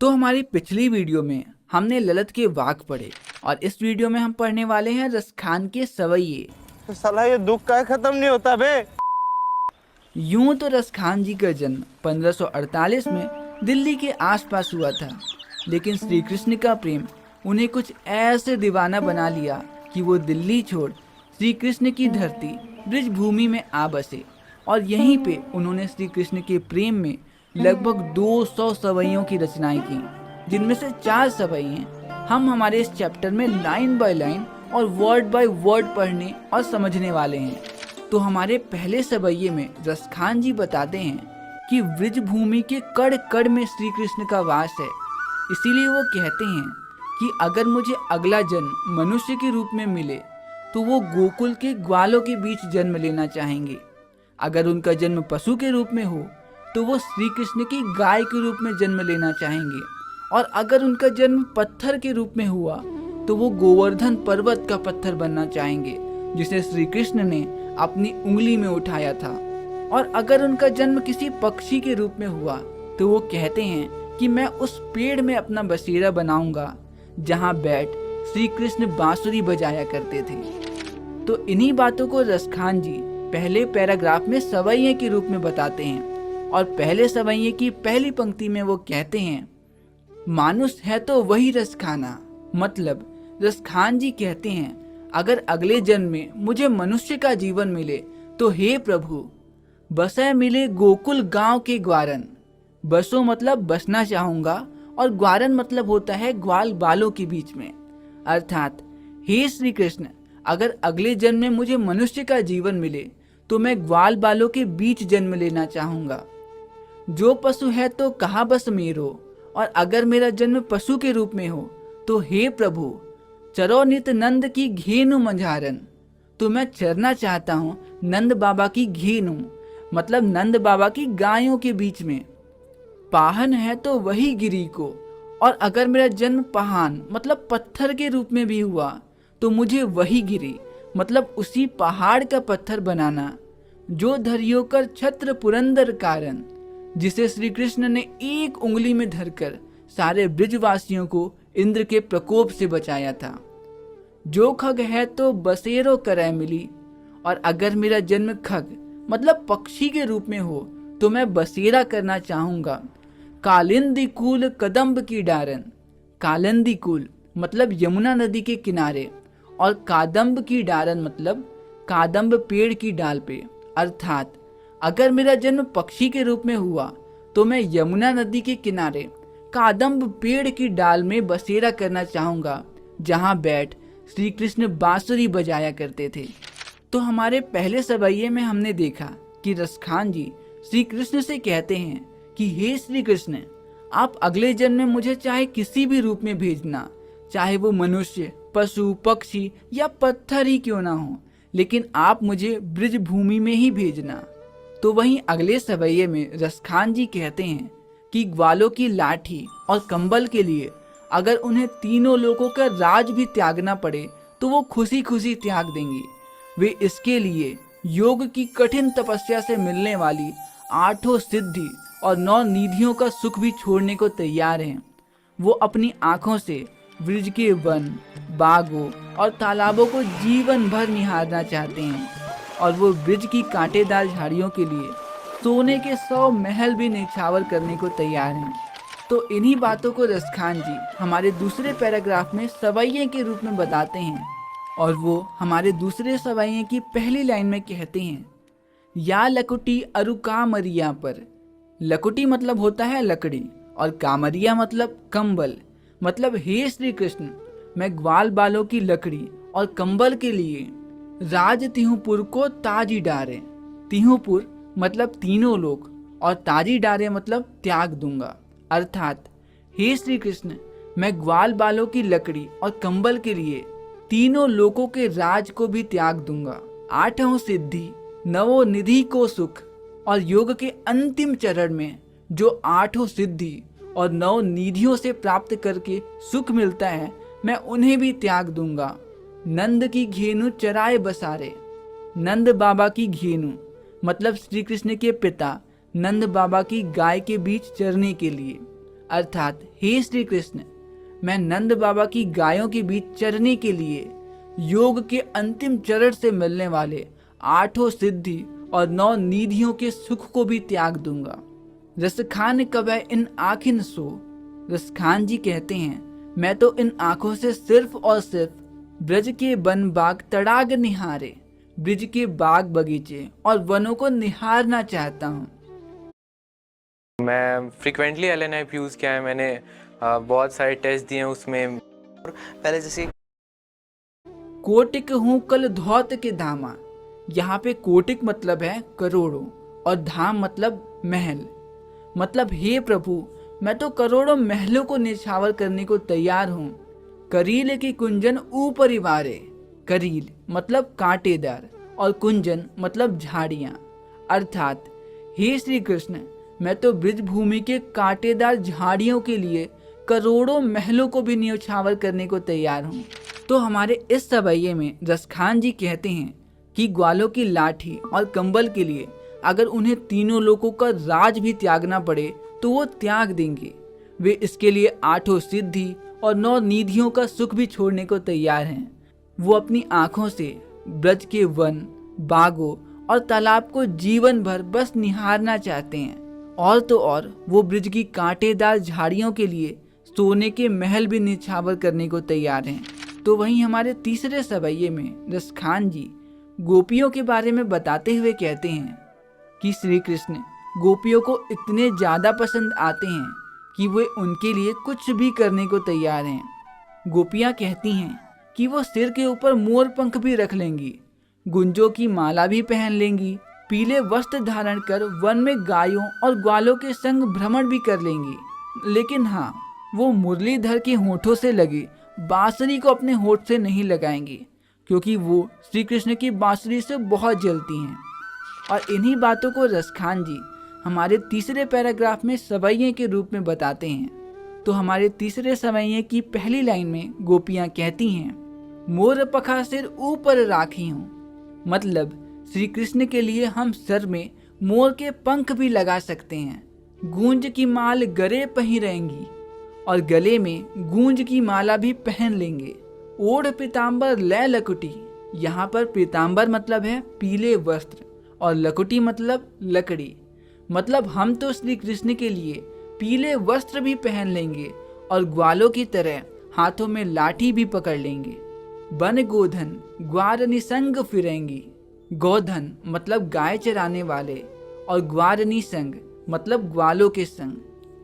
तो हमारी पिछली वीडियो में हमने ललित के वाक पढ़े और इस वीडियो में हम पढ़ने वाले हैं रसखान के सवैये। तो साला ये दुख का खत्म नहीं होता बे। यूं तो रसखान जी का जन्म 1548 में दिल्ली के आसपास हुआ था, लेकिन श्री कृष्ण का प्रेम उन्हें कुछ ऐसे दीवाना बना लिया कि वो दिल्ली छोड़ श्री कृष्ण की धरती ब्रिज भूमि में आ बसे और यहीं पे उन्होंने श्री कृष्ण के प्रेम में लगभग 200 सवैयों की रचनाएं की, जिनमें से 4 सवैये हम हमारे इस चैप्टर में लाइन बाय लाइन और वर्ड बाय वर्ड पढ़ने और समझने वाले हैं। तो हमारे पहले सवैये में रसखान जी बताते हैं कि ब्रिज भूमि के कड़ कड़ में श्री कृष्ण का वास है, इसीलिए वो कहते हैं कि अगर मुझे अगला जन्म मनुष्य के रूप में मिले तो वो गोकुल के ग्वालों के बीच जन्म लेना चाहेंगे। अगर उनका जन्म पशु के रूप में हो तो वो श्री कृष्ण की गाय के रूप में जन्म लेना चाहेंगे, और अगर उनका जन्म पत्थर के रूप में हुआ तो वो गोवर्धन पर्वत का पत्थर बनना चाहेंगे जिसे श्री कृष्ण ने अपनी उंगली में उठाया था। और अगर उनका जन्म किसी पक्षी के रूप में हुआ तो वो कहते हैं कि मैं उस पेड़ में अपना बसेरा बनाऊंगा जहां बैठ श्री कृष्ण बांसुरी बजाया करते थे। तो इन्हीं बातों को रसखान जी पहले पैराग्राफ में सवैये के रूप में बताते हैं, और पहले सवैये की पहली पंक्ति में वो कहते हैं, मानुष है तो वही रस खाना। मतलब रसखान जी कहते हैं, अगर अगले जन्म में मुझे मनुष्य का जीवन मिले तो हे प्रभु, बसे मिले गोकुल गांव के ग्वारन। बसो मतलब बसना चाहूंगा, और ग्वारन मतलब होता है ग्वाल बालों के बीच में। अर्थात हे श्री कृष्ण, अगर अगले जन्म में मुझे मनुष्य का जीवन मिले तो मैं ग्वाल बालों के बीच जन्म लेना चाहूंगा। जो पशु है तो कहाँ बस मेरो, और अगर मेरा जन्म पशु के रूप में हो तो हे प्रभु, चरो नित नंद की घेनु मंझारन। तो मैं चरना चाहता हूँ नंद बाबा की घेनु, मतलब नंद बाबा की गायों के बीच में। पाहन है तो वही गिरी को, और अगर मेरा जन्म पहान मतलब पत्थर के रूप में भी हुआ तो मुझे वही गिरी मतलब उसी पहाड़ का पत्थर बनाना जो धरियो कर छत्र पुरंदर कारण, जिसे श्री कृष्ण ने एक उंगली में धरकर सारे ब्रिजवासियों को इंद्र के प्रकोप से बचाया था। जो खग है तो बसेरो करय मिली, और अगर मेरा जन्म खग मतलब पक्षी के रूप में हो तो मैं बसेरा करना चाहूंगा कालिंदी कूल कदम्ब की डारन। कालिंदी कूल मतलब यमुना नदी के किनारे, और कादम्ब की डारन मतलब कादम्ब पेड़ की डाल पे। अर्थात अगर मेरा जन्म पक्षी के रूप में हुआ तो मैं यमुना नदी के किनारे कादम्ब पेड़ की डाल में बसेरा करना चाहूंगा जहां बैठ श्री कृष्ण बांसुरी बजाया करते थे। तो हमारे पहले सवैये में हमने देखा कि रसखान जी श्री कृष्ण से कहते हैं कि हे श्री कृष्ण, आप अगले जन्म में मुझे चाहे किसी भी रूप में भेजना, चाहे वो मनुष्य, पशु, पक्षी या पत्थर ही क्यों ना हो, लेकिन आप मुझे ब्रिज भूमि में ही भेजना। तो वहीं अगले सवैये में रसखान जी कहते हैं कि ग्वालों की लाठी और कंबल के लिए अगर उन्हें तीनों लोगों का राज भी त्यागना पड़े तो वो खुशी खुशी त्याग देंगे। वे इसके लिए योग की कठिन तपस्या से मिलने वाली 8 सिद्धि और 9 निधियों का सुख भी छोड़ने को तैयार हैं। वो अपनी आंखों से ब्रिज के वन, बागों और तालाबों को जीवन भर निहारना चाहते हैं, और वो ब्रिज की कांटेदार झाड़ियों के लिए सोने के 100 महल भी निछावर करने को तैयार हैं। तो इन्हीं बातों को रसखान जी हमारे दूसरे पैराग्राफ में सवैये के रूप में बताते हैं, और वो हमारे दूसरे सवैये की पहली लाइन में कहते हैं, या लकुटी अरु कामरिया पर। लकुटी मतलब होता है लकड़ी, और कामरिया मतलब कंबल। मतलब हे श्री कृष्ण, मैं ग्वाल बालों की लकड़ी और कंबल के लिए राज तिहुपुर को ताजी डारे। तिहुपुर मतलब तीनों लोग, और ताजी डारे मतलब त्याग दूंगा। अर्थात हे श्री कृष्ण, मैं ग्वाल बालों की लकड़ी और कंबल के लिए तीनों लोगों के राज को भी त्याग दूंगा। 8 सिद्धि, 9 निधि को सुख, और योग के अंतिम चरण में जो 8 सिद्धि और 9 निधियों से प्राप्त करके सुख मिलता है, मैं उन्हें भी त्याग दूंगा। नंद की घेनु चराए बसारे। नंद बाबा की घेनु मतलब श्री कृष्ण के पिता नंद बाबा की गाय के बीच चरने के लिए। अर्थात हे श्री कृष्ण, मैं नंद बाबा की गायों के बीच चरने के लिए योग के अंतिम चरण से मिलने वाले 8 सिद्धि और 9 निधियों के सुख को भी त्याग दूंगा। रसखान कबै इन आँखिन सो। रसखान जी कहते हैं, मैं तो इन आंखों से सिर्फ और सिर्फ ब्रज के वन बाग तड़ाग निहारे, ब्रज के बाग बगीचे और वनों को निहारना चाहता हूँ। मैं फ्रिक्वेंटली LNAP यूज़ किया है, मैंने बहुत सारे टेस्ट दिए हैं उसमें। पहले जैसे कोटिक हूँ कल धौत के धामा। यहाँ पे कोटिक मतलब है करोड़ों और धाम मतलब महल। मतलब हे प्रभु, मैं तो करोड़ों महलों को निछावर करने को तैयार हूँ। करील की कुंजन ऊपरी वारे। करील मतलब कांटेदार और कुंजन मतलब झाड़ियाँ। अर्थात हे श्री कृष्ण, मैं तो ब्रज भूमि के कांटेदार झाड़ियों के लिए करोड़ों महलों को भी न्यौछावर करने को तैयार हूँ। तो हमारे इस सवैये में रसखान जी कहते हैं कि ग्वालों की लाठी और कंबल के लिए अगर उन्हें तीनों लोकों का राज भी त्यागना पड़े तो वो त्याग देंगे। वे इसके लिए 8 सिद्धि और 9 निधियों का सुख भी छोड़ने को तैयार हैं। वो अपनी आंखों से ब्रज के वन, बागों और तालाब को जीवन भर बस निहारना चाहते हैं। और तो और वो ब्रज की कांटेदार झाड़ियों के लिए सोने के महल भी निछावर करने को तैयार हैं। तो वहीं हमारे तीसरे सवैये में रसखान जी गोपियों के बारे में बताते हुए कहते हैं कि श्री कृष्ण गोपियों को इतने ज़्यादा पसंद आते हैं कि वे उनके लिए कुछ भी करने को तैयार हैं। गोपियाँ कहती हैं कि वो सिर के ऊपर मोर पंख भी रख लेंगी, गुंजों की माला भी पहन लेंगी, पीले वस्त्र धारण कर वन में गायों और ग्वालों के संग भ्रमण भी कर लेंगी। लेकिन हाँ, वो मुरलीधर के होठों से लगी बांसुरी को अपने होठ से नहीं लगाएंगी, क्योंकि वो श्री कृष्ण की बांसुरी से बहुत जलती हैं। और इन्हीं बातों को रसखान जी हमारे तीसरे पैराग्राफ में सवैये के रूप में बताते हैं। तो हमारे तीसरे सवैये की पहली लाइन में गोपियाँ कहती हैं, मोर पखा सिर ऊपर राखी हूँ। मतलब श्री कृष्ण के लिए हम सर में मोर के पंख भी लगा सकते हैं। गूंज की माल गले पहिरेंगी और गले में गूंज की माला भी पहन लेंगे। ओढ़ पीताम्बर ले लकुटी। यहाँ पर पीताम्बर मतलब है पीले वस्त्र और लकुटी मतलब लकड़ी। मतलब हम तो श्री कृष्ण के लिए पीले वस्त्र भी पहन लेंगे और ग्वालों की तरह हाथों में लाठी भी पकड़ लेंगे। बन गोधन ग्वार निसंग फिरेंगी। गोधन मतलब गाय चराने वाले और ग्वार निसंग मतलब ग्वालों के संग।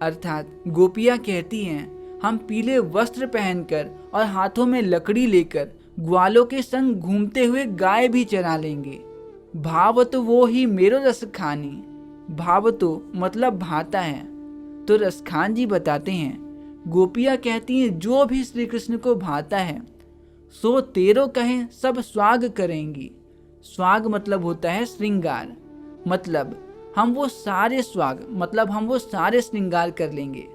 अर्थात गोपियाँ कहती हैं, हम पीले वस्त्र पहनकर और हाथों में लकड़ी लेकर ग्वालों के संग घूमते हुए गाय भी चरा लेंगे। भाव तो वो ही मेरो रसखानी। भाव तो मतलब भाता है। तो रसखान जी बताते हैं, गोपियाँ कहती हैं जो भी श्री कृष्ण को भाता है सो तेरो कहें सब स्वाग करेंगी। स्वाग मतलब होता है श्रृंगार। मतलब हम वो सारे स्वाग मतलब हम वो सारे श्रृंगार कर लेंगे।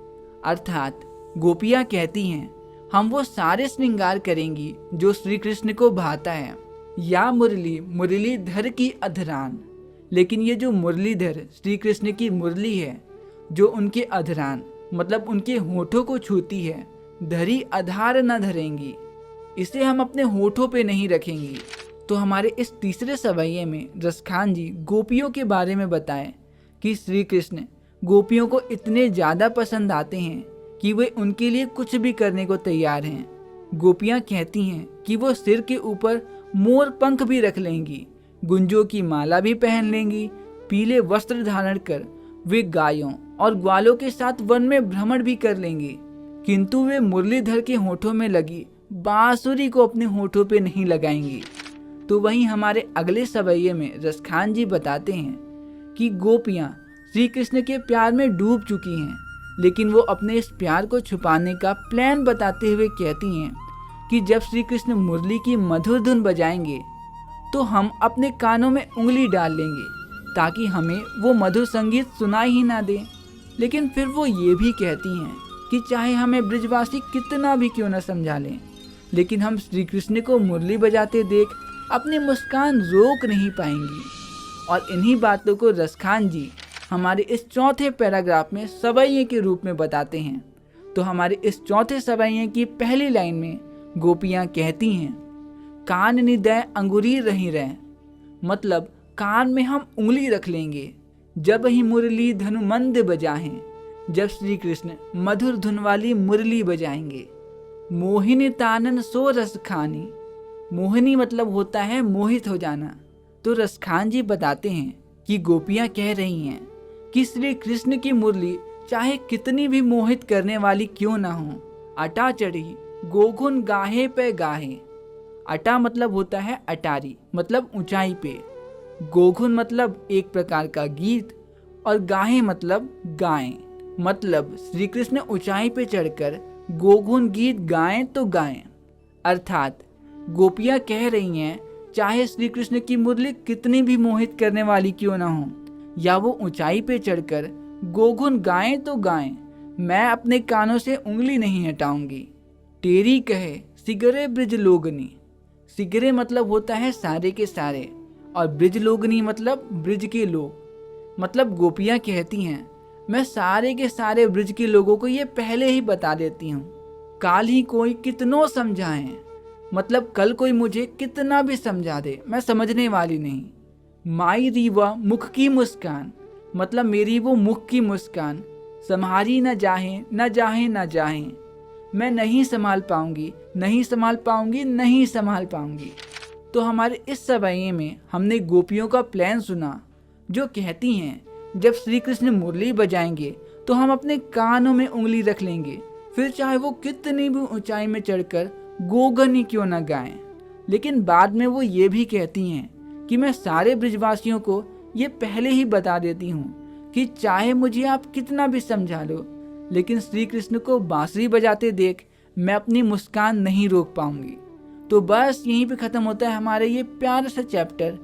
अर्थात गोपियाँ कहती हैं हम वो सारे श्रृंगार करेंगी जो श्री कृष्ण को भाता है। या मुरली मुरलीधर की अधरान। लेकिन ये जो मुरलीधर श्री कृष्ण की मुरली है जो उनके अधरान मतलब उनके होठों को छूती है, धरी आधार न धरेंगी। इसे हम अपने होठों पे नहीं रखेंगी। तो हमारे इस तीसरे सवैये में रसखान जी गोपियों के बारे में बताएं कि श्री कृष्ण गोपियों को इतने ज़्यादा पसंद आते हैं कि वे उनके लिए कुछ भी करने को तैयार हैं। गोपियाँ कहती हैं कि वो सिर के ऊपर मोर पंख भी रख लेंगी, गुंजों की माला भी पहन लेंगी, पीले वस्त्र धारण कर वे गायों और ग्वालों के साथ वन में भ्रमण भी कर लेंगी, किंतु वे मुरलीधर के होठों में लगी बांसुरी को अपने होठों पे नहीं लगाएंगी। तो वहीं हमारे अगले सवैये में रसखान जी बताते हैं कि गोपियाँ श्री कृष्ण के प्यार में डूब चुकी हैं, लेकिन वो अपने इस प्यार को छुपाने का प्लान बताते हुए कहती हैं कि जब श्री कृष्ण मुरली की मधुर धुन बजाएंगे तो हम अपने कानों में उंगली डाल लेंगे ताकि हमें वो मधुर संगीत सुनाई ही ना दे। लेकिन फिर वो ये भी कहती हैं कि चाहे हमें ब्रजवासी कितना भी क्यों न समझा लें, लेकिन हम श्री कृष्ण को मुरली बजाते देख अपनी मुस्कान रोक नहीं पाएंगी। और इन्हीं बातों को रसखान जी हमारे इस चौथे पैराग्राफ में सवैये के रूप में बताते हैं। तो हमारे इस चौथे सवैये की पहली लाइन में गोपियां कहती हैं, कान निदय अंगुरी रही रह, मतलब कान में हम उंगली रख लेंगे जब ही मुरली धनुमंद बजाएं, जब श्री कृष्ण मधुर धुन वाली मुरली बजाएंगे। मोहिनी तानन सो रस खानी, मोहिनी मतलब होता है मोहित हो जाना। तो रसखान जी बताते हैं कि गोपियां कह रही हैं कि श्री कृष्ण की मुरली चाहे कितनी भी मोहित करने वाली क्यों ना हो, अटा चढ़ी गोगुन गाहे पे गाहे। अटा मतलब होता है अटारी, मतलब ऊंचाई पे। गोगुन मतलब एक प्रकार का गीत, और गाहे मतलब गाएं। मतलब श्री कृष्ण ऊंचाई पे चढ़कर गोगुन गीत गाएं तो गाएं। अर्थात गोपियां कह रही हैं चाहे श्री कृष्ण की मुरली कितनी भी मोहित करने वाली क्यों ना हो, या वो ऊंचाई पे चढ़कर गोगुन गाएं तो गाएं, मैं अपने कानों से उंगली नहीं हटाऊंगी। तेरी कहे सिगरे ब्रिज लोगनी, सिगरे मतलब होता है सारे के सारे, और ब्रिज लोगनी मतलब ब्रिज के लोग। मतलब गोपियां कहती हैं मैं सारे के सारे ब्रिज के लोगों को ये पहले ही बता देती हूँ, काल ही कोई कितनों समझाएं, मतलब कल कोई मुझे कितना भी समझा दे मैं समझने वाली नहीं। माई रीवा मुख की मुस्कान, मतलब मेरी वो मुख की मुस्कान संभारी न जाहे न जाहे न जाहे, मैं नहीं संभाल पाऊंगी नहीं संभाल पाऊंगी नहीं संभाल पाऊंगी। तो हमारे इस सवैये में हमने गोपियों का प्लान सुना, जो कहती हैं जब श्री कृष्ण मुरली बजाएंगे तो हम अपने कानों में उंगली रख लेंगे, फिर चाहे वो कितनी भी ऊंचाई में चढ़कर गोगन ही क्यों न गाएं। लेकिन बाद में वो ये भी कहती हैं कि मैं सारे ब्रिजवासियों को ये पहले ही बता देती हूँ कि चाहे मुझे आप कितना भी समझा लो, लेकिन श्री कृष्ण को बांसुरी बजाते देख मैं अपनी मुस्कान नहीं रोक पाऊंगी। तो बस यहीं पे ख़त्म होता है हमारे ये प्यारा सा चैप्टर